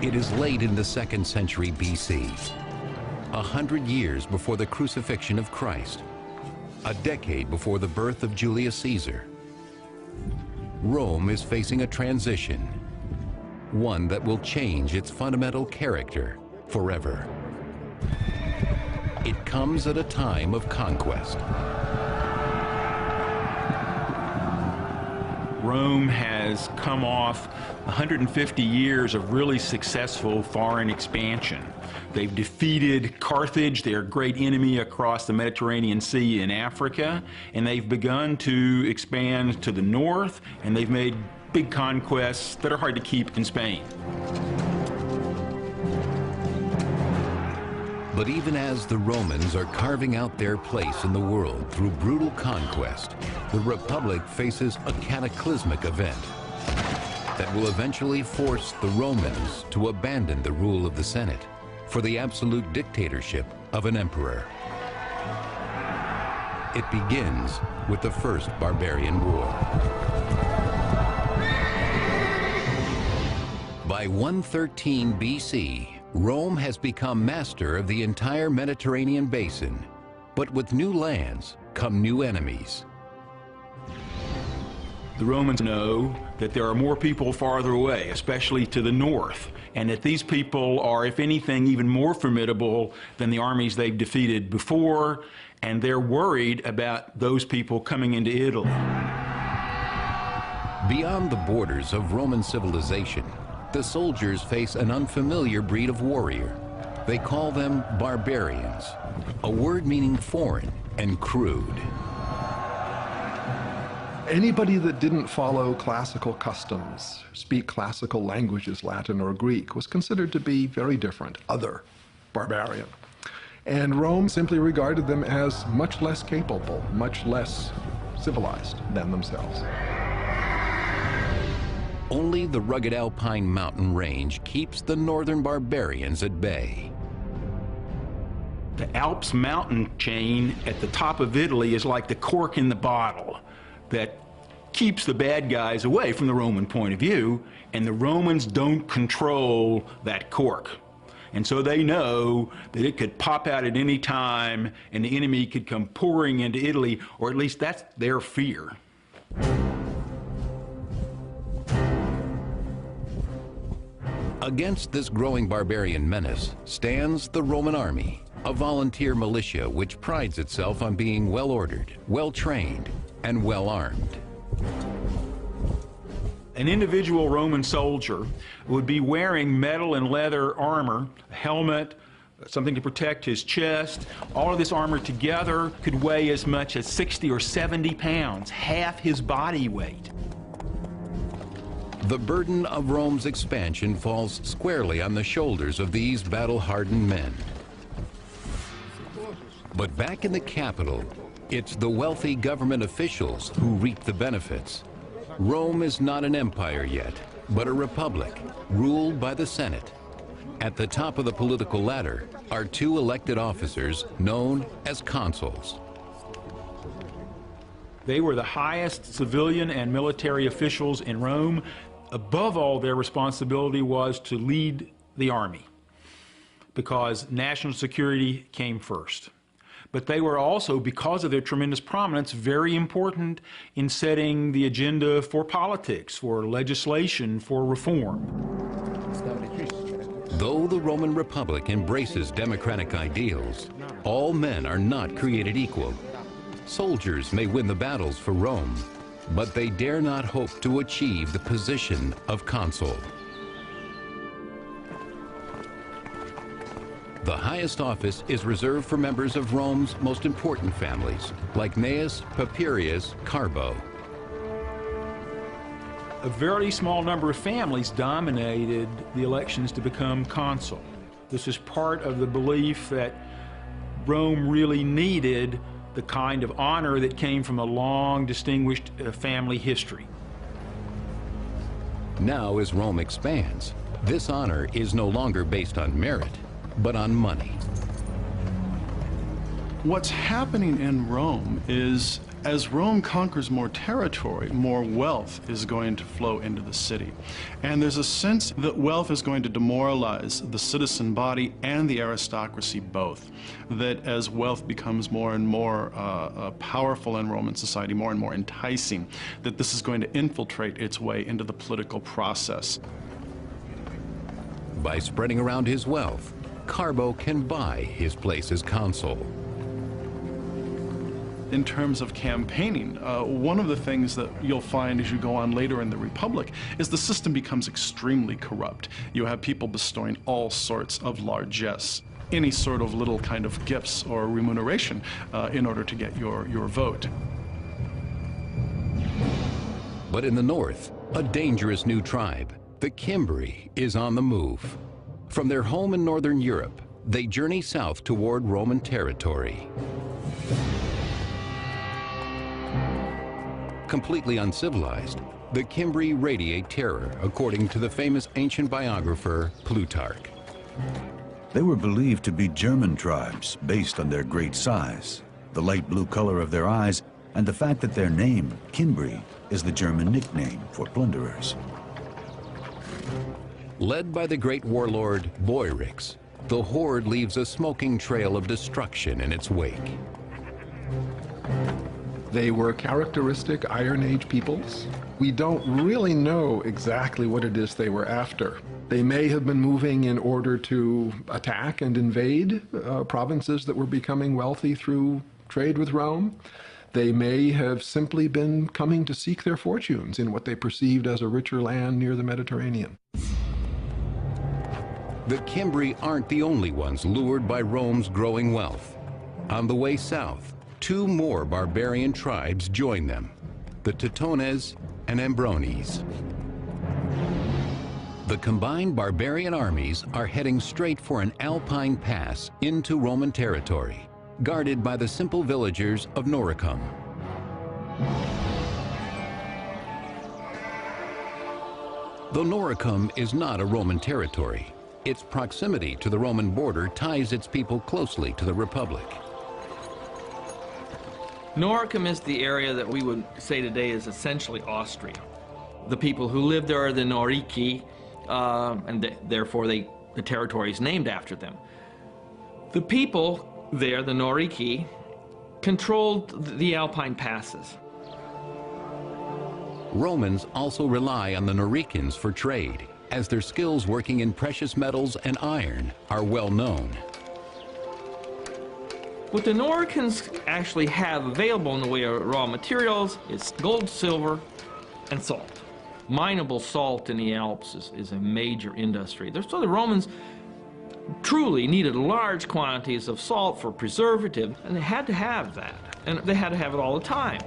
It is late in the 2nd century BC, 100 years before the crucifixion of Christ, a decade before the birth of Julius Caesar. Rome is facing a transition, one that will change its fundamental character forever. It comes at a time of conquest. Rome has come off 150 years of really successful foreign expansion. They've defeated Carthage, their great enemy across the Mediterranean Sea in Africa, and they've begun to expand to the north, and they've made big conquests that are hard to keep in Spain. But even as the Romans are carving out their place in the world through brutal conquest, the Republic faces a cataclysmic event that will eventually force the Romans to abandon the rule of the Senate for the absolute dictatorship of an emperor. It begins with the First Barbarian War. By 113 BC, Rome has become master of the entire Mediterranean basin, but with new lands come new enemies. The Romans know that there are more people farther away, especially to the north, and that these people are, if anything, even more formidable than the armies they've defeated before, and they're worried about those people coming into Italy. Beyond the borders of Roman civilization, the soldiers face an unfamiliar breed of warrior. They call them barbarians, a word meaning foreign and crude. Anybody that didn't follow classical customs, speak classical languages, Latin or Greek, was considered to be very different, other, barbarian. And Rome simply regarded them as much less capable, much less civilized than themselves. Only the rugged Alpine mountain range keeps the northern barbarians at bay. The Alps mountain chain at the top of Italy is like the cork in the bottle that keeps the bad guys away from the Roman point of view, and the Romans don't control that cork. And so they know that it could pop out at any time and the enemy could come pouring into Italy, or at least that's their fear. Against this growing barbarian menace stands the Roman army, a volunteer militia which prides itself on being well-ordered, well-trained, and well-armed. An individual Roman soldier would be wearing metal and leather armor, a helmet, something to protect his chest. All of this armor together could weigh as much as 60 or 70 pounds, half his body weight. The burden of Rome's expansion falls squarely on the shoulders of these battle-hardened men. But back in the capital, it's the wealthy government officials who reap the benefits. Rome is not an empire yet, but a republic ruled by the Senate. At the top of the political ladder are two elected officers known as consuls. They were the highest civilian and military officials in Rome. Above all, their responsibility was to lead the army, because national security came first. But they were also, because of their tremendous prominence, very important in setting the agenda for politics, for legislation, for reform. Though the Roman Republic embraces democratic ideals, all men are not created equal. Soldiers may win the battles for Rome, but they dare not hope to achieve the position of consul. The highest office is reserved for members of Rome's most important families, like Gnaeus, Papirius, Carbo. A very small number of families dominated the elections to become consul. This is part of the belief that Rome really needed the kind of honor that came from a long, distinguished family history. Now, as Rome expands, this honor is no longer based on merit, but on money. What's happening in Rome is As Rome conquers more territory, more wealth is going to flow into the city. And there's a sense that wealth is going to demoralize the citizen body and the aristocracy both. That as wealth becomes more and more powerful in Roman society, more and more enticing, that this is going to infiltrate its way into the political process. By spreading around his wealth, Carbo can buy his place as consul. In terms of campaigning, one of the things that you'll find as you go on later in the Republic is the system becomes extremely corrupt. You have people bestowing all sorts of largesse, any sort of little kind of gifts or remuneration in order to get your vote. But in the north, a dangerous new tribe, the Cimbri, is on the move. From their home in northern Europe, they journey south toward Roman territory. Completely uncivilized, the Cimbri radiate terror, according to the famous ancient biographer Plutarch. They were believed to be German tribes based on their great size, the light blue color of their eyes, and the fact that their name, Cimbri, is the German nickname for plunderers. Led by the great warlord Boiorix, the horde leaves a smoking trail of destruction in its wake. They were characteristic Iron Age peoples. We don't really know exactly what it is they were after. They may have been moving in order to attack and invade provinces that were becoming wealthy through trade with Rome. They may have simply been coming to seek their fortunes in what they perceived as a richer land near the Mediterranean. The Cimbri aren't the only ones lured by Rome's growing wealth. On the way south, two more barbarian tribes join them, the Teutones and Ambrones. The combined barbarian armies are heading straight for an alpine pass into Roman territory, guarded by the simple villagers of Noricum. Though Noricum is not a Roman territory, its proximity to the Roman border ties its people closely to the Republic. Noricum is the area that we would say today is essentially Austria. The people who live there are the Norici, and therefore the territory is named after them. The people there, the Norici, controlled the Alpine passes. Romans also rely on the Noricans for trade, as their skills working in precious metals and iron are well known. What the Noricans actually have available in the way of raw materials is gold, silver, and salt. Mineable salt in the Alps is a major industry. So the Romans truly needed large quantities of salt for preservative, and they had to have that. And they had to have it all the time.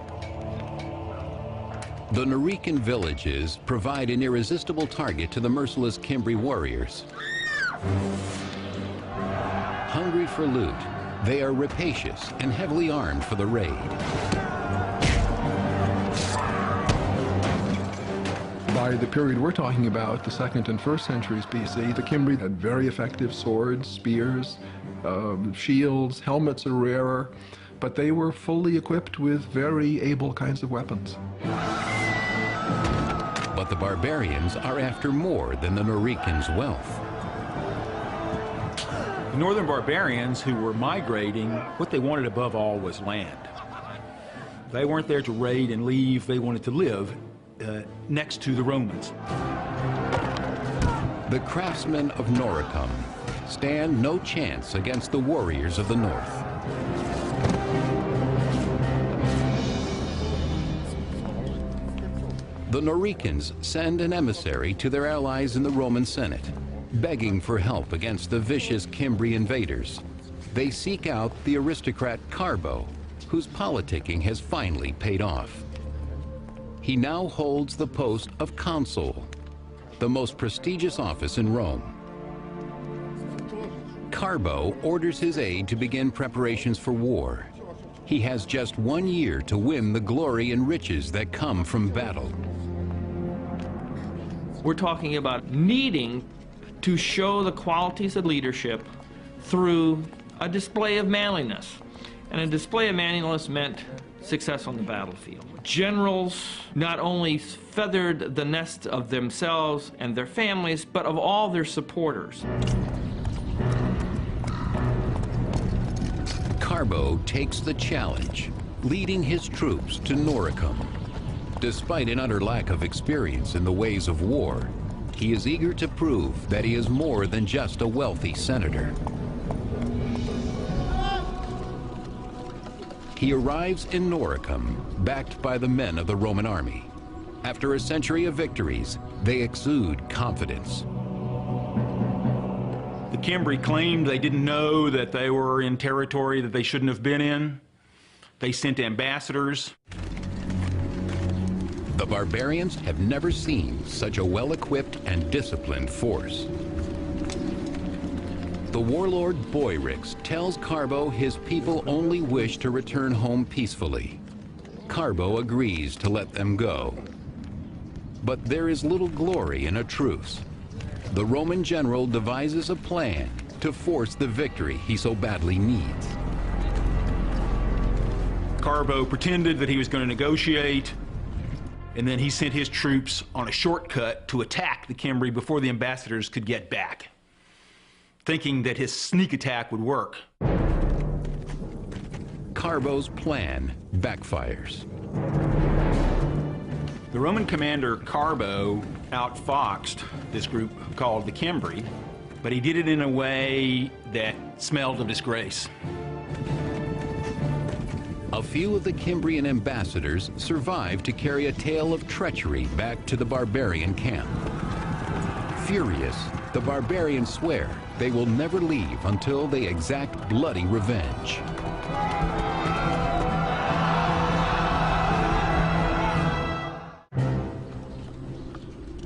The Norican villages provide an irresistible target to the merciless Cimbri warriors. Hungry for loot, they are rapacious and heavily armed for the raid. By the period we're talking about, the 2nd and 1st centuries BC, the Cimbri had very effective swords, spears, shields. Helmets are rarer, but they were fully equipped with very able kinds of weapons. But the barbarians are after more than the Noricans' wealth. The northern barbarians who were migrating, what they wanted above all was land. They weren't there to raid and leave. They wanted to live next to the Romans. The craftsmen of Noricum stand no chance against the warriors of the north. The Noricans send an emissary to their allies in the Roman Senate, begging for help against the vicious Cimbri invaders. They seek out the aristocrat Carbo, whose politicking has finally paid off. He now holds the post of consul, the most prestigious office in Rome. Carbo orders his aide to begin preparations for war. He has just 1 year to win the glory and riches that come from battle. We're talking about needing to show the qualities of leadership through a display of manliness. And a display of manliness meant success on the battlefield. Generals not only feathered the nest of themselves and their families, but of all their supporters. Carbo takes the challenge, leading his troops to Noricum. Despite an utter lack of experience in the ways of war, he is eager to prove that he is more than just a wealthy senator. He arrives in Noricum, backed by the men of the Roman army. After a century of victories, they exude confidence. The Cimbri claimed they didn't know that they were in territory that they shouldn't have been in. They sent ambassadors. The barbarians have never seen such a well-equipped and disciplined force. The warlord Boiryx tells Carbo his people only wish to return home peacefully. Carbo agrees to let them go. But there is little glory in a truce. The Roman general devises a plan to force the victory he so badly needs. Carbo pretended that he was going to negotiate, and then he sent his troops on a shortcut to attack the Cimbri before the ambassadors could get back, thinking that his sneak attack would work. Carbo's plan backfires. The Roman commander Carbo outfoxed this group called the Cimbri, but he did it in a way that smelled of disgrace. A few of the Cimbrian ambassadors survived to carry a tale of treachery back to the barbarian camp. Furious, the barbarians swear they will never leave until they exact bloody revenge.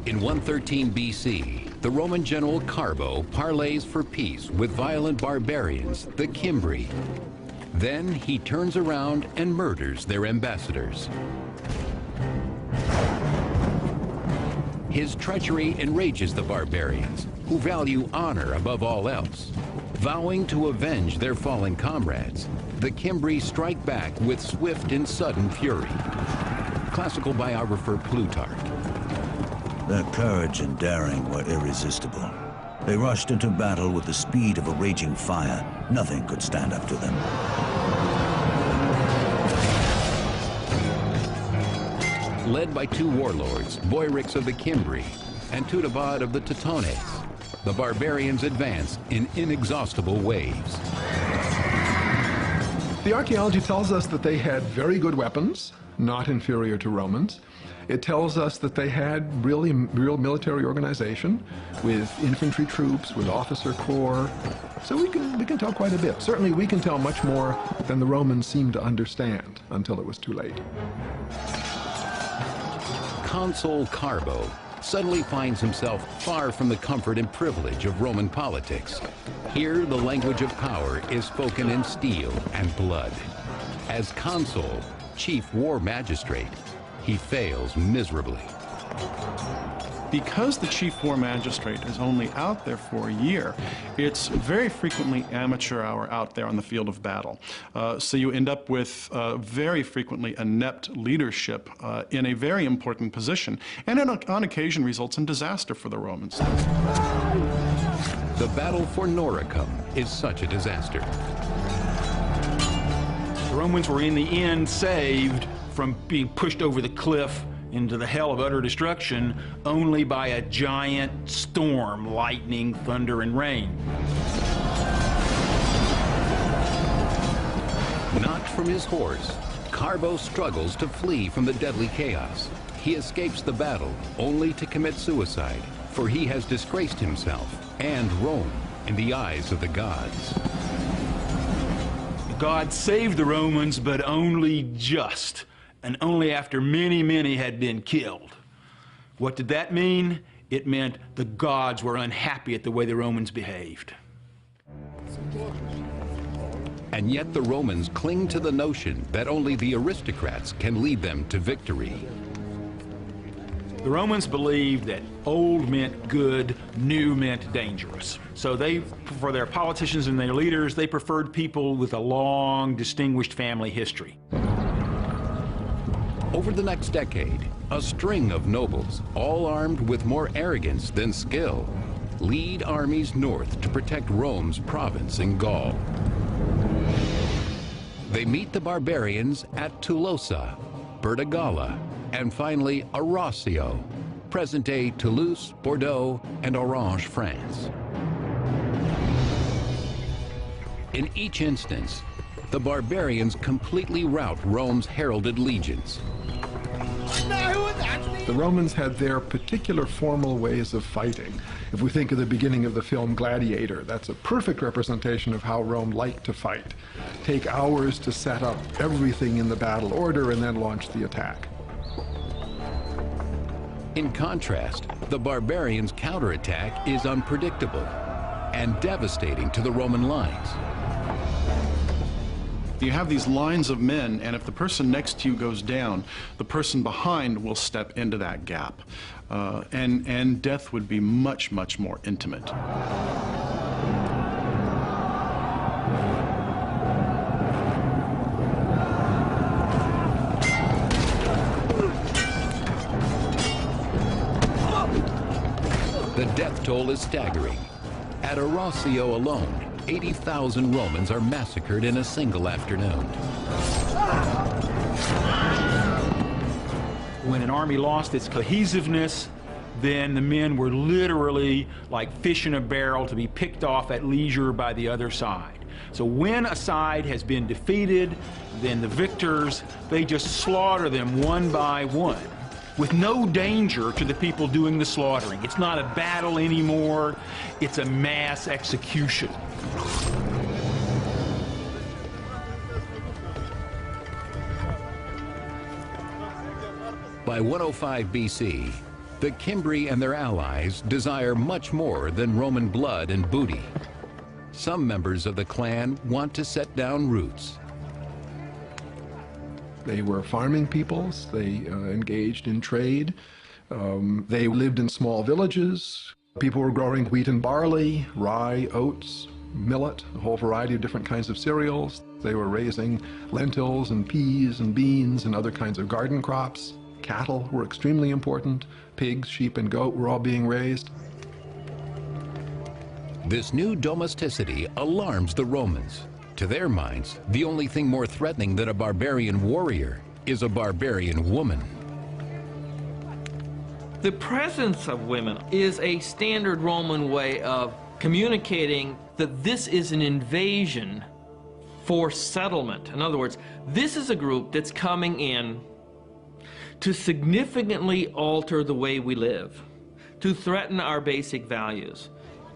In 113 BC, the Roman general Carbo parleys for peace with violent barbarians, the Cimbri. Then he turns around and murders their ambassadors. His treachery enrages the barbarians, who value honor above all else. Vowing to avenge their fallen comrades, the Cimbri strike back with swift and sudden fury. Classical biographer Plutarch. Their courage and daring were irresistible. They rushed into battle with the speed of a raging fire. Nothing could stand up to them. Led by two warlords, Boiryx of the Cimbri and Teutobod of the Teutones, the barbarians advance in inexhaustible waves. The archaeology tells us that they had very good weapons, not inferior to Romans. It tells us that they had real military organization with infantry troops, with officer corps. So we can tell quite a bit. Certainly we can tell much more than the Romans seemed to understand until it was too late. Consul Carbo suddenly finds himself far from the comfort and privilege of Roman politics. Here, the language of power is spoken in steel and blood. As consul, chief war magistrate, he fails miserably. Because the chief war magistrate is only out there for a year, it's very frequently amateur hour out there on the field of battle. So you end up with very frequently inept leadership in a very important position, and on occasion results in disaster for the Romans. The battle for Noricum is such a disaster. The Romans were in the end saved from being pushed over the cliff into the hell of utter destruction only by a giant storm, lightning, thunder, and rain. Knocked from his horse, Carbo struggles to flee from the deadly chaos. He escapes the battle only to commit suicide, for he has disgraced himself and Rome in the eyes of the gods. God saved the Romans, but only just, and only after many, many had been killed. What did that mean? It meant the gods were unhappy at the way the Romans behaved. And yet the Romans cling to the notion that only the aristocrats can lead them to victory. The Romans believed that old meant good, new meant dangerous. So for their politicians and their leaders, they preferred people with a long, distinguished family history. Over the next decade, a string of nobles, all armed with more arrogance than skill, lead armies north to protect Rome's province in Gaul. They meet the barbarians at Tolosa, Bertigala, and finally Arausio, present-day Toulouse, Bordeaux, and Orange, France. In each instance, the barbarians completely rout Rome's heralded legions. The Romans had their particular formal ways of fighting. If we think of the beginning of the film Gladiator, that's a perfect representation of how Rome liked to fight. Take hours to set up everything in the battle order and then launch the attack. In contrast, the barbarians' counterattack is unpredictable and devastating to the Roman lines. You have these lines of men, and if the person next to you goes down, the person behind will step into that gap. And death would be much, much more intimate. The death toll is staggering. At Arausio alone, 80,000 Romans are massacred in a single afternoon. When an army lost its cohesiveness, then the men were literally like fish in a barrel to be picked off at leisure by the other side. So when a side has been defeated, then the victors, they just slaughter them one by one, with no danger to the people doing the slaughtering. It's not a battle anymore, it's a mass execution. By 105 BC, the Cimbri and their allies desire much more than Roman blood and booty. Some members of the clan want to set down roots. They were farming peoples, they engaged in trade, they lived in small villages. People were growing wheat and barley, rye, oats, millet, a whole variety of different kinds of cereals. They were raising lentils and peas and beans and other kinds of garden crops. Cattle were extremely important. Pigs, sheep, and goat were all being raised. This new domesticity alarms the Romans. To their minds, the only thing more threatening than a barbarian warrior is a barbarian woman. The presence of women is a standard Roman way of communicating that this is an invasion for settlement. In other words, this is a group that's coming in to significantly alter the way we live, to threaten our basic values.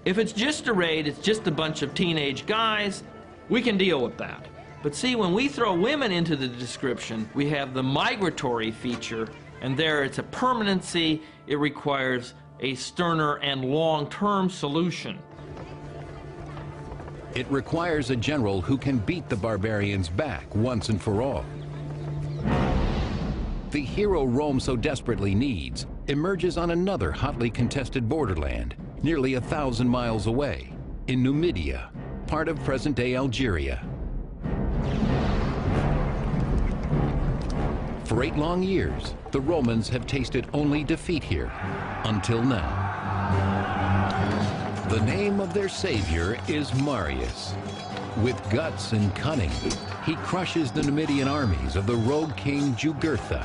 If it's just a raid, it's just a bunch of teenage guys, we can deal with that. But see, when we throw women into the description, we have the migratory feature, and there it's a permanency. It requires a sterner and long-term solution. It requires a general who can beat the barbarians back once and for all. The hero Rome so desperately needs emerges on another hotly contested borderland, nearly 1,000 miles away, in Numidia, part of present-day Algeria. For 8 long years, the Romans have tasted only defeat here, until now. The name of their savior is Marius. With guts and cunning, he crushes the Numidian armies of the rogue king Jugurtha.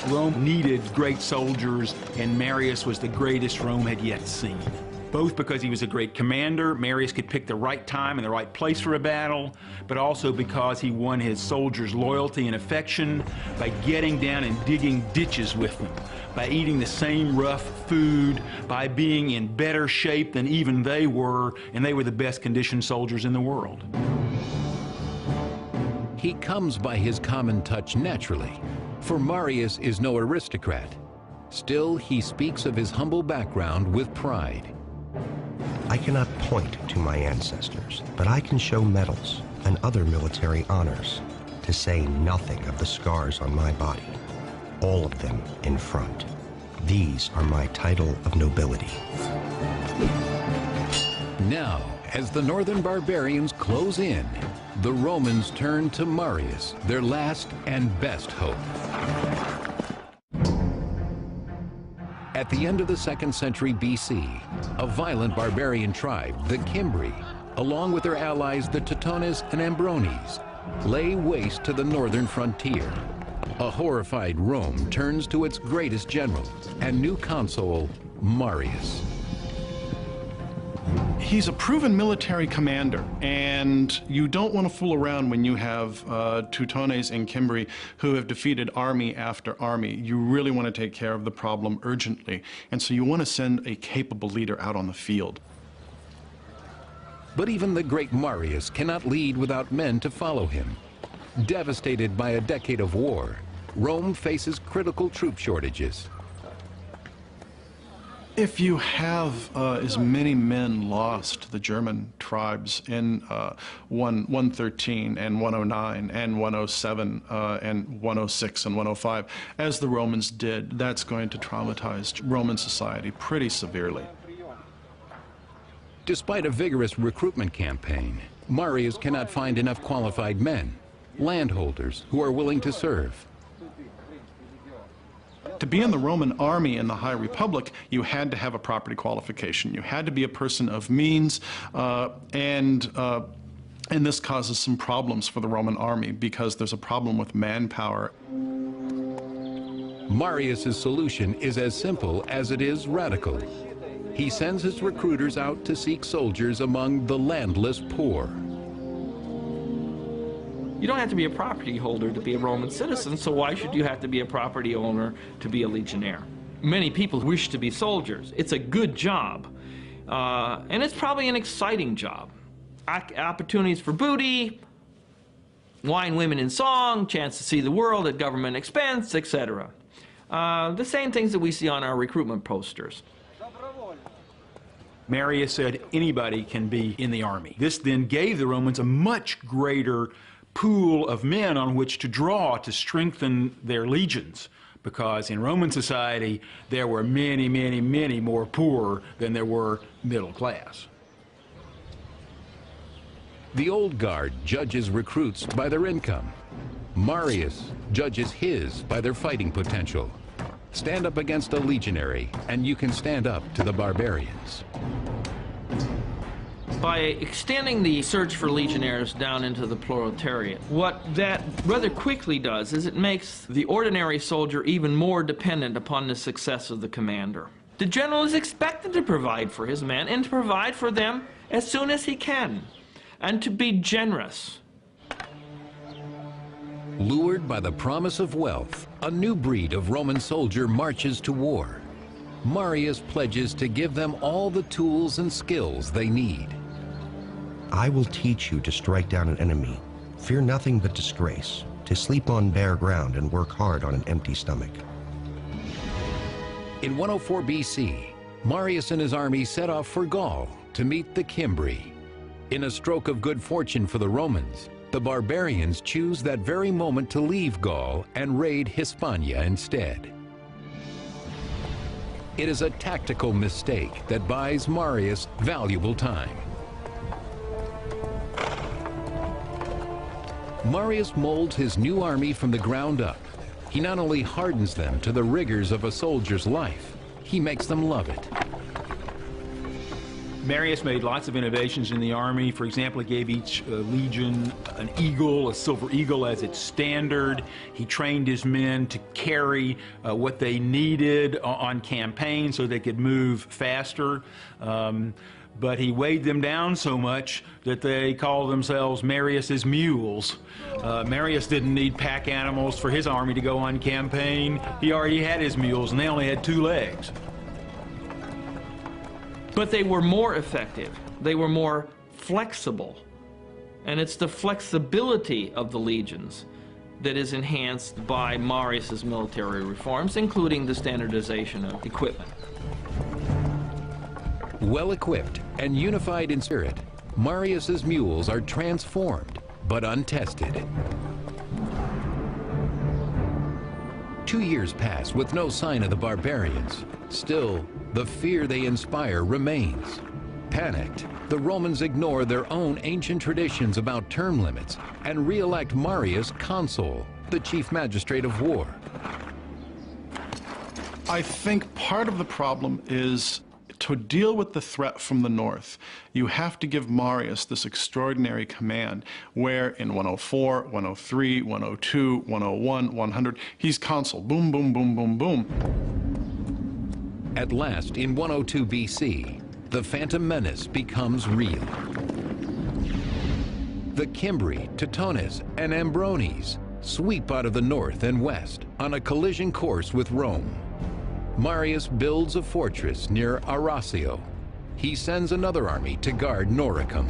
Rome needed great soldiers, and Marius was the greatest Rome had yet seen. Both because he was a great commander, Marius could pick the right time and the right place for a battle, but also because he won his soldiers' loyalty and affection by getting down and digging ditches with them, by eating the same rough food, by being in better shape than even they were, and they were the best conditioned soldiers in the world. He comes by his common touch naturally, for Marius is no aristocrat. Still, he speaks of his humble background with pride. I cannot point to my ancestors, but I can show medals and other military honors, to say nothing of the scars on my body, all of them in front. These are my title of nobility. Now, as the northern barbarians close in, the Romans turn to Marius, their last and best hope. At the end of the 2nd century BC, a violent barbarian tribe, the Cimbri, along with their allies, the Teutones and Ambrones, lay waste to the northern frontier. A horrified Rome turns to its greatest general and new consul, Marius. He's a proven military commander, and you don't want to fool around when you have Teutones and Cimbri who have defeated army after army. You really want to take care of the problem urgently, and so you want to send a capable leader out on the field. But even the great Marius cannot lead without men to follow him. Devastated by a decade of war, Rome faces critical troop shortages. If you have as many men lost to the German tribes in 113 and 109 and 107 and 106 and 105, as the Romans did, that's going to traumatize Roman society pretty severely. Despite a vigorous recruitment campaign, Marius cannot find enough qualified men, landholders who are willing to serve. To be in the Roman army in the High Republic, you had to have a property qualification. You had to be a person of means, and this causes some problems for the Roman army because there's a problem with manpower. Marius's solution is as simple as it is radical. He sends his recruiters out to seek soldiers among the landless poor. You don't have to be a property holder to be a Roman citizen, so why should you have to be a property owner to be a legionnaire? Many people wish to be soldiers. It's a good job, and it's probably an exciting job. Opportunities for booty, wine, women, and song, chance to see the world at government expense, etc. The same things that we see on our recruitment posters. Marius said anybody can be in the army. This then gave the Romans a much greater pool of men on which to draw to strengthen their legions, because in Roman society there were many, many, many more poor than there were middle class. The old guard judges recruits by their income. Marius judges his by their fighting potential. Stand up against a legionary, and you can stand up to the barbarians. By extending the search for legionnaires down into the proletariat, what that rather quickly does is it makes the ordinary soldier even more dependent upon the success of the commander. The general is expected to provide for his men and to provide for them as soon as he can, and to be generous. Lured by the promise of wealth, a new breed of Roman soldier marches to war. Marius pledges to give them all the tools and skills they need. I will teach you to strike down an enemy. Fear nothing but disgrace, to sleep on bare ground and work hard on an empty stomach. In 104 BC, Marius and his army set off for Gaul to meet the Cimbri. In a stroke of good fortune for the Romans, the barbarians choose that very moment to leave Gaul and raid Hispania instead. It is a tactical mistake that buys Marius valuable time. Marius molds his new army from the ground up. He not only hardens them to the rigors of a soldier's life, he makes them love it. Marius made lots of innovations in the army. For example, he gave each legion an eagle, a silver eagle, as its standard. He trained his men to carry what they needed on campaign so they could move faster. But he weighed them down so much that they called themselves Marius's mules. Marius didn't need pack animals for his army to go on campaign. He already had his mules, and they only had 2 legs. But they were more effective. They were more flexible. And it's the flexibility of the legions that is enhanced by Marius's military reforms, including the standardization of equipment. Well-equipped and unified in spirit, Marius's mules are transformed but untested. 2 years pass with no sign of the barbarians. Still, the fear they inspire remains. Panicked, the Romans ignore their own ancient traditions about term limits and re-elect Marius consul, the chief magistrate of war. I think part of the problem is to deal with the threat from the north, you have to give Marius this extraordinary command where in 104, 103, 102, 101, 100, he's consul. Boom, boom, boom, boom, boom. At last, in 102 BC, the Phantom Menace becomes real. The Cimbri, Teutones, and Ambrones sweep out of the north and west on a collision course with Rome. Marius builds a fortress near Arausio. He sends another army to guard Noricum.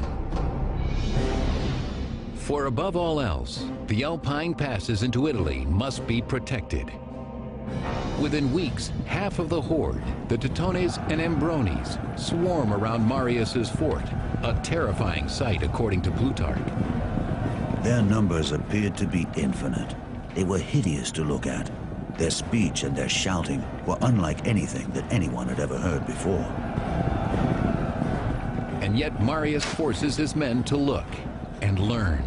For above all else, the Alpine passes into Italy must be protected. Within weeks, half of the horde, the Teutones and Ambrones, swarm around Marius's fort, a terrifying sight according to Plutarch. Their numbers appeared to be infinite. They were hideous to look at. Their speech and their shouting were unlike anything that anyone had ever heard before. And yet Marius forces his men to look and learn.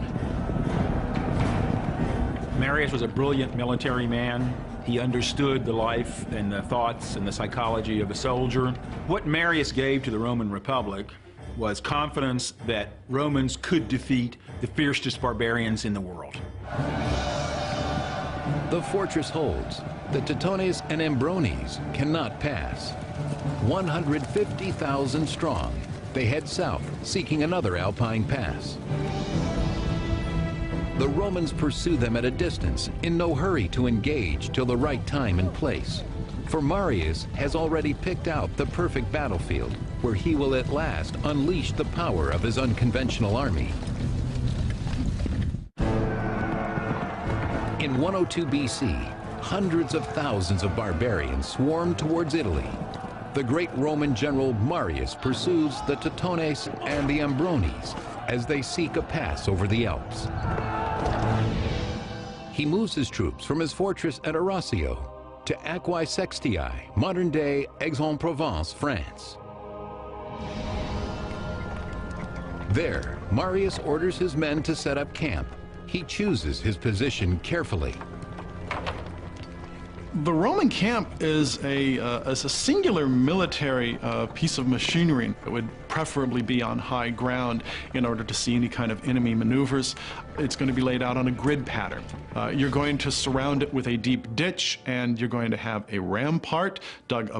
Marius was a brilliant military man. He understood the life and the thoughts and the psychology of a soldier. What Marius gave to the Roman Republic was confidence that Romans could defeat the fiercest barbarians in the world. The fortress holds. The Teutones and Ambrones cannot pass. 150,000 strong, they head south, seeking another Alpine pass. The Romans pursue them at a distance, in no hurry to engage till the right time and place. For Marius has already picked out the perfect battlefield, where he will at last unleash the power of his unconventional army. In 102 BC, hundreds of thousands of barbarians swarmed towards Italy. The great Roman general Marius pursues the Teutones and the Ambrones as they seek a pass over the Alps. He moves his troops from his fortress at Arausio to Aquae Sextiae, modern-day Aix-en-Provence, France. There, Marius orders his men to set up camp. He chooses his position carefully. The Roman camp is a singular military piece of machinery. It would preferably be on high ground in order to see any kind of enemy maneuvers. It's going to be laid out on a grid pattern. You're going to surround it with a deep ditch, and you're going to have a rampart dug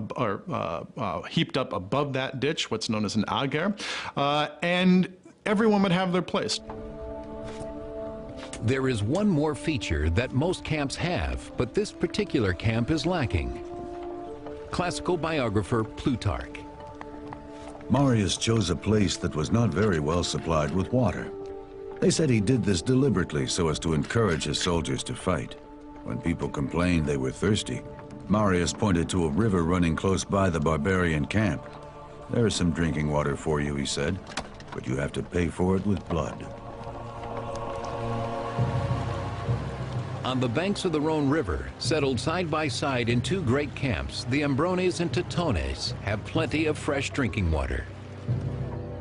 heaped up above that ditch, what's known as an agger, and everyone would have their place. There is one more feature that most camps have, but this particular camp is lacking. Classical biographer Plutarch. Marius chose a place that was not very well supplied with water. They said he did this deliberately so as to encourage his soldiers to fight. When people complained they were thirsty, Marius pointed to a river running close by the barbarian camp. "There is some drinking water for you," he said, "but you have to pay for it with blood." On the banks of the Rhone River, settled side by side in two great camps, the Ambrones and Teutones have plenty of fresh drinking water.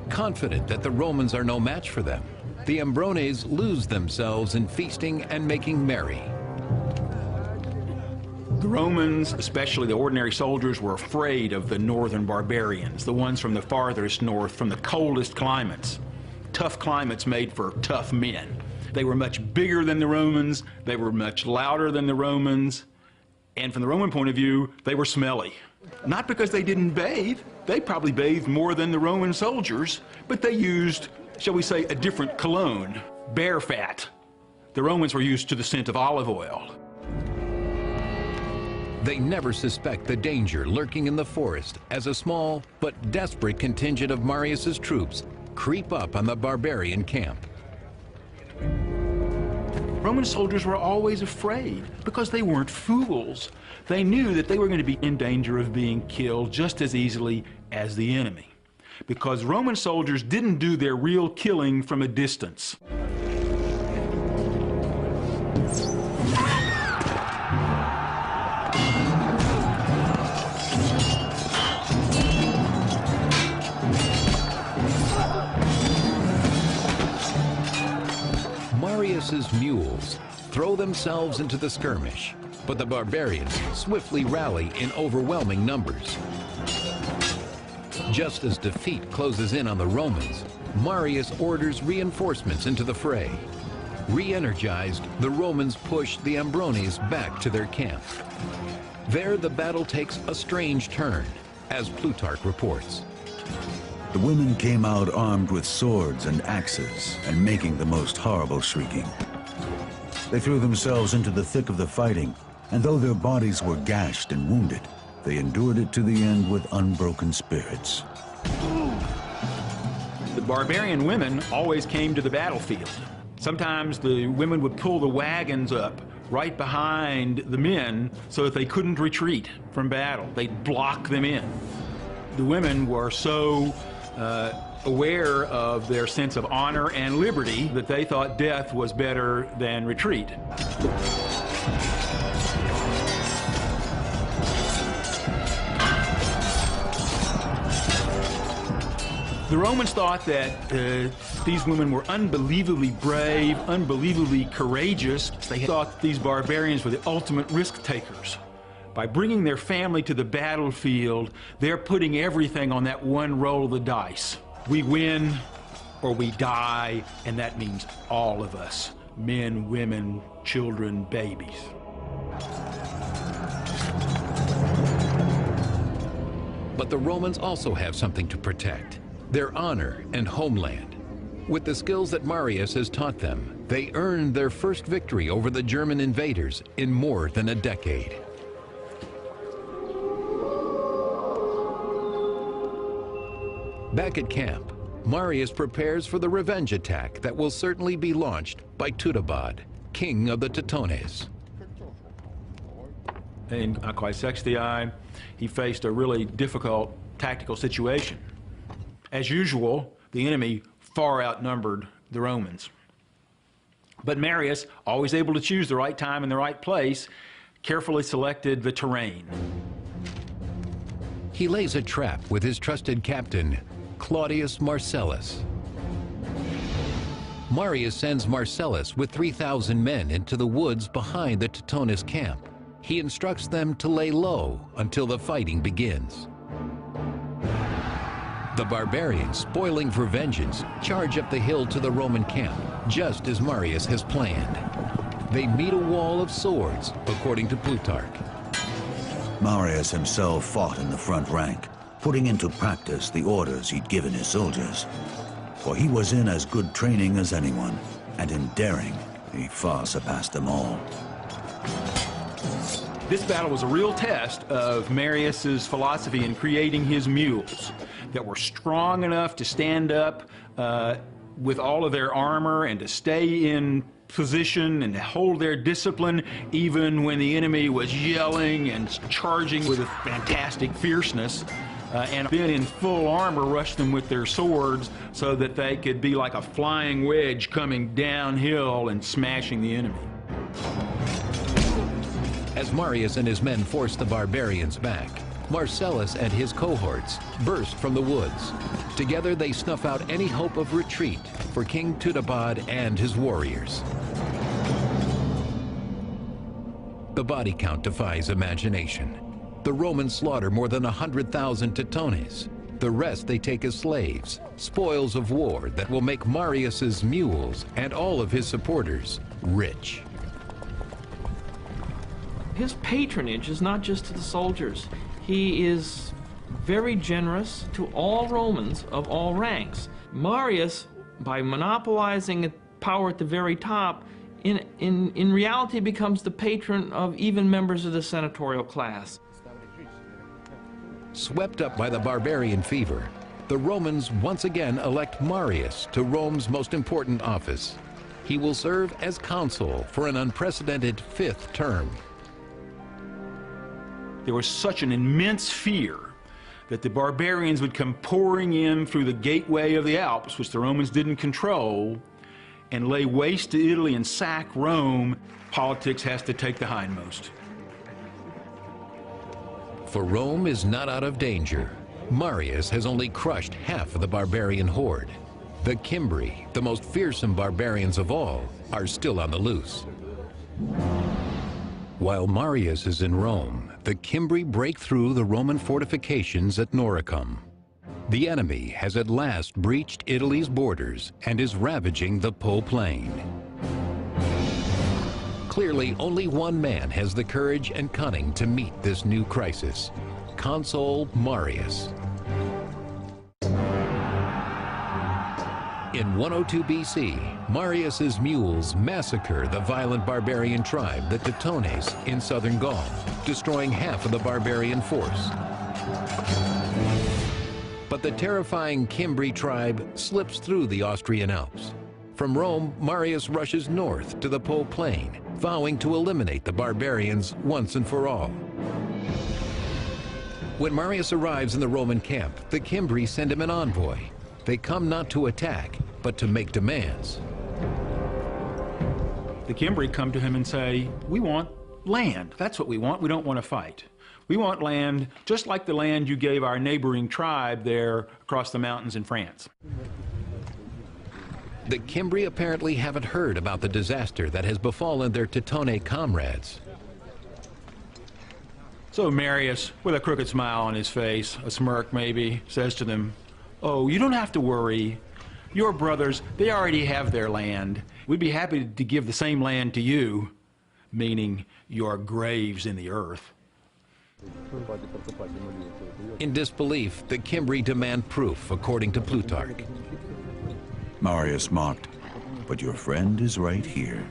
Confident that the Romans are no match for them, the Ambrones lose themselves in feasting and making merry. The Romans, especially the ordinary soldiers, were afraid of the northern barbarians, the ones from the farthest north, from the coldest climates. Tough climates made for tough men. They were much bigger than the Romans, they were much louder than the Romans, and from the Roman point of view, they were smelly. Not because they didn't bathe, they probably bathed more than the Roman soldiers, but they used, shall we say, a different cologne, bear fat. The Romans were used to the scent of olive oil. They never suspect the danger lurking in the forest as a small but desperate contingent of Marius's troops creep up on the barbarian camp. Roman soldiers were always afraid because they weren't fools. They knew that they were going to be in danger of being killed just as easily as the enemy, because Roman soldiers didn't do their real killing from a distance. Marius's mules throw themselves into the skirmish, but the barbarians swiftly rally in overwhelming numbers. Just as defeat closes in on the Romans, Marius orders reinforcements into the fray. Re-energized, the Romans push the Ambrones back to their camp. There, the battle takes a strange turn, as Plutarch reports. The women came out armed with swords and axes and making the most horrible shrieking. They threw themselves into the thick of the fighting, and though their bodies were gashed and wounded, they endured it to the end with unbroken spirits. The barbarian women always came to the battlefield. Sometimes the women would pull the wagons up right behind the men so that they couldn't retreat from battle. They'd block them in. The women were so aware of their sense of honor and liberty that they thought death was better than retreat. The Romans thought that these women were unbelievably brave, unbelievably courageous. They thought these barbarians were the ultimate risk takers. By bringing their family to the battlefield, they're putting everything on that one roll of the dice. We win or we die, and that means all of us, men, women, children, babies. But the Romans also have something to protect: their honor and homeland. With the skills that Marius has taught them, they earned their first victory over the German invaders in more than a decade. Back at camp, Marius prepares for the revenge attack that will certainly be launched by Teutobod, king of the Teutones. In Aquae Sextiae, he faced a really difficult tactical situation. As usual, the enemy far outnumbered the Romans. But Marius, always able to choose the right time and the right place, carefully selected the terrain. He lays a trap with his trusted captain, Claudius Marcellus. Marius sends Marcellus with 3,000 men into the woods behind the Teutones camp. He instructs them to lay low until the fighting begins. The barbarians, spoiling for vengeance, charge up the hill to the Roman camp, just as Marius has planned. They meet a wall of swords, according to Plutarch. Marius himself fought in the front rank, putting into practice the orders he'd given his soldiers. For he was in as good training as anyone, and in daring, he far surpassed them all. This battle was a real test of Marius's philosophy in creating his mules that were strong enough to stand up with all of their armor and to stay in position and to hold their discipline even when the enemy was yelling and charging with a fantastic fierceness, and then in full armor rush them with their swords so that they could be like a flying wedge coming downhill and smashing the enemy. As Marius and his men force the barbarians back, Marcellus and his cohorts burst from the woods. Together they snuff out any hope of retreat for King Teutobod and his warriors. The body count defies imagination. The Romans slaughter more than 100,000 Teutones. The rest they take as slaves, spoils of war that will make Marius's mules and all of his supporters rich. His patronage is not just to the soldiers. He is very generous to all Romans of all ranks. Marius, by monopolizing power at the very top, in reality becomes the patron of even members of the senatorial class. Swept up by the barbarian fever, the Romans once again elect Marius to Rome's most important office. He will serve as consul for an unprecedented 5th term. There was such an immense fear that the barbarians would come pouring in through the gateway of the Alps, which the Romans didn't control, and lay waste to Italy and sack Rome. Politics has to take the hindmost. For Rome is not out of danger. Marius has only crushed half of the barbarian horde. The Cimbri, the most fearsome barbarians of all, are still on the loose. While Marius is in Rome, the Cimbri break through the Roman fortifications at Noricum. The enemy has at last breached Italy's borders and is ravaging the Po Plain. Clearly, only one man has the courage and cunning to meet this new crisis: Consul Marius. In 102 BC, Marius's mules massacre the violent barbarian tribe, the Teutones, in southern Gaul, destroying half of the barbarian force. But the terrifying Cimbri tribe slips through the Austrian Alps. From Rome, Marius rushes north to the Po Plain, vowing to eliminate the barbarians once and for all. When Marius arrives in the Roman camp, the Cimbri send him an envoy. They come not to attack, but to make demands. The Cimbri come to him and say, "We want land. That's what we want. We don't want to fight. We want land just like the land you gave our neighboring tribe there across the mountains in France." The Cimbri apparently haven't heard about the disaster that has befallen their Teutonic comrades. So Marius, with a crooked smile on his face, a smirk maybe, says to them, "Oh, you don't have to worry. Your brothers, they already have their land. We'd be happy to give the same land to you," meaning your graves in the earth. In disbelief, the Cimbri demand proof, according to Plutarch. Marius mocked, "But your friend is right here.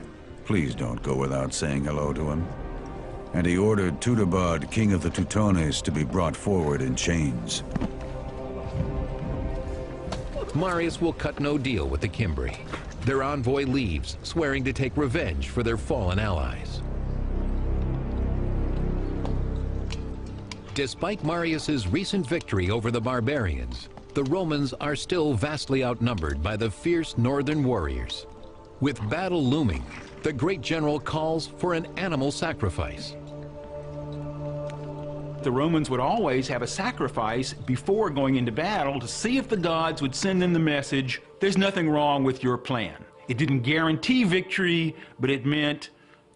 Please don't go without saying hello to him." And he ordered Tudobad, king of the Teutones, to be brought forward in chains. Marius will cut no deal with the Cimbri. Their envoy leaves, swearing to take revenge for their fallen allies. Despite Marius's recent victory over the barbarians, the Romans are still vastly outnumbered by the fierce northern warriors. With battle looming, the great general calls for an animal sacrifice. The Romans would always have a sacrifice before going into battle to see if the gods would send them the message, "There's nothing wrong with your plan." It didn't guarantee victory, but it meant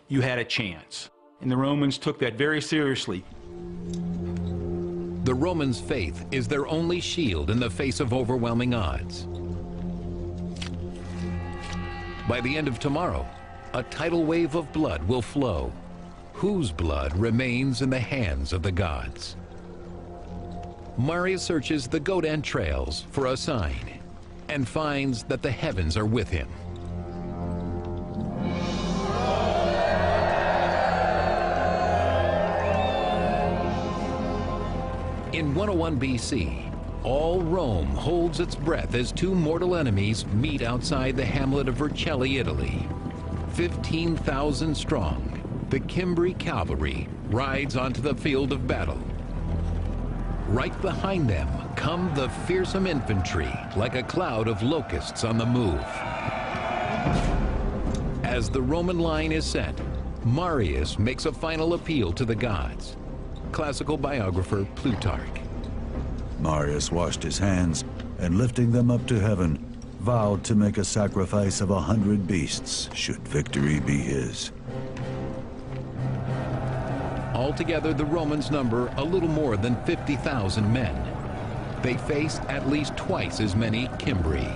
you had a chance. And the Romans took that very seriously. The Romans' faith is their only shield in the face of overwhelming odds. By the end of tomorrow, a tidal wave of blood will flow. Whose blood remains in the hands of the gods? Marius searches the goat entrails for a sign and finds that the heavens are with him. In 101 BC, all Rome holds its breath as two mortal enemies meet outside the hamlet of Vercelli, Italy. 15,000 strong, the Cimbri cavalry rides onto the field of battle. Right behind them come the fearsome infantry, like a cloud of locusts on the move. As the Roman line is set, Marius makes a final appeal to the gods. Classical biographer Plutarch. Marius washed his hands and, lifting them up to heaven, vowed to make a sacrifice of 100 beasts should victory be his. Altogether, the Romans number a little more than 50,000 men. They face at least twice as many Cimbri.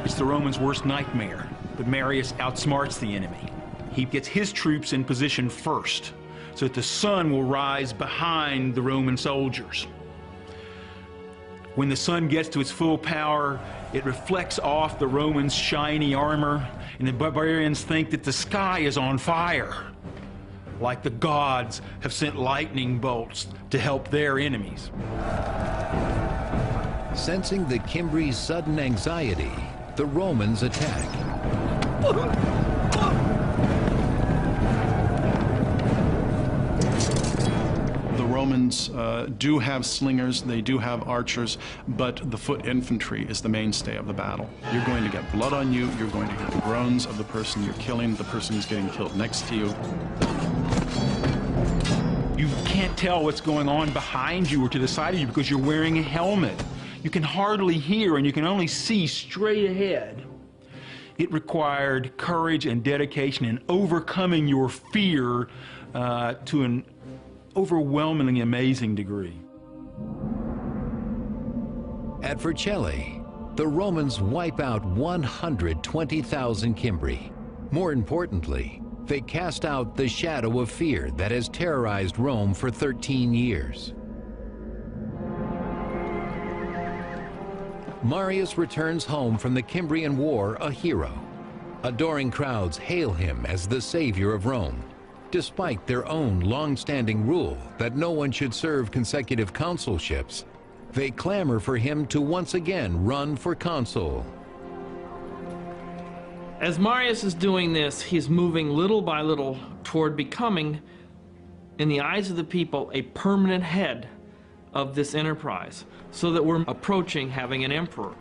It's the Romans' worst nightmare, but Marius outsmarts the enemy. He gets his troops in position first, so that the sun will rise behind the Roman soldiers. When the sun gets to its full power, it reflects off the Romans' shiny armor, and the barbarians think that the sky is on fire, like the gods have sent lightning bolts to help their enemies. Sensing the Cimbri's sudden anxiety, the Romans attack. The Romans do have slingers, they do have archers, but the foot infantry is the mainstay of the battle. You're going to get blood on you, you're going to hear the groans of the person you're killing, the person who's getting killed next to you. You can't tell what's going on behind you or to the side of you because you're wearing a helmet. You can hardly hear and you can only see straight ahead. It required courage and dedication and overcoming your fear to an overwhelmingly amazing degree. At Vercelli, the Romans wipe out 120,000 Cimbri. More importantly, they cast out the shadow of fear that has terrorized Rome for 13 years. Marius returns home from the Cimbrian War a hero. Adoring crowds hail him as the savior of Rome, despite their own long-standing rule that no one should serve consecutive consulships. They clamor for him to once again run for consul. As Marius is doing this, he's moving little by little toward becoming, in the eyes of the people, a permanent head of this enterprise, so that we're approaching having an emperor.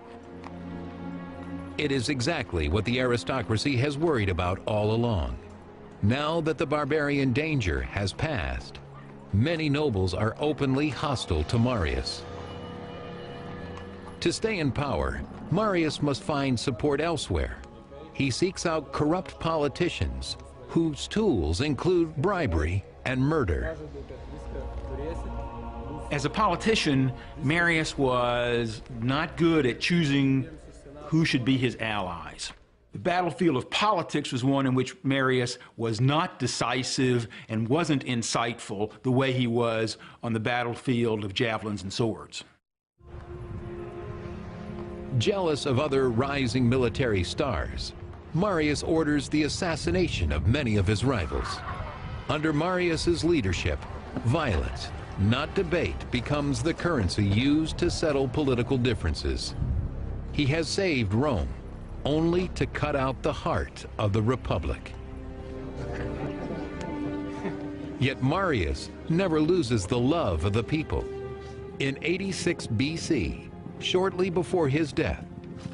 It is exactly what the aristocracy has worried about all along. Now that the barbarian danger has passed, many nobles are openly hostile to Marius. To stay in power, Marius must find support elsewhere. He seeks out corrupt politicians whose tools include bribery and murder. As a politician, Marius was not good at choosing who should be his allies. The battlefield of politics was one in which Marius was not decisive and wasn't insightful the way he was on the battlefield of javelins and swords. Jealous of other rising military stars, Marius orders the assassination of many of his rivals. Under Marius's leadership, violence, not debate, becomes the currency used to settle political differences. He has saved Rome, only to cut out the heart of the Republic. Yet Marius never loses the love of the people. In 86 BC, shortly before his death,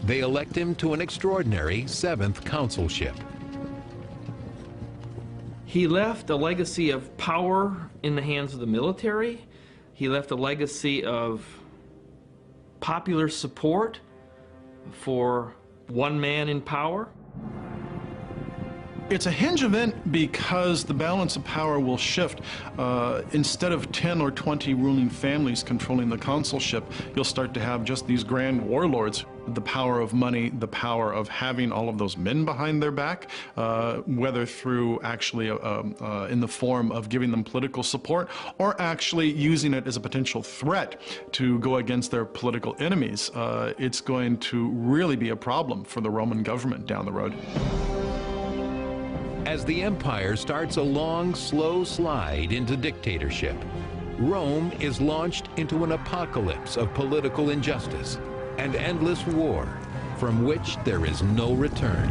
they elect him to an extraordinary 7th consulship. He left a legacy of power in the hands of the military. He left a legacy of popular support for one man in power. It's a hinge event because the balance of power will shift. Instead of 10 or 20 ruling families controlling the consulship, you'll start to have just these grand warlords. The power of money, the power of having all of those men behind their back, whether through actually in the form of giving them political support or actually using it as a potential threat to go against their political enemies. It's going to really be a problem for the Roman government down the road. As the empire starts a long, slow slide into dictatorship, Rome is launched into an apocalypse of political injustice and endless war from which there is no return.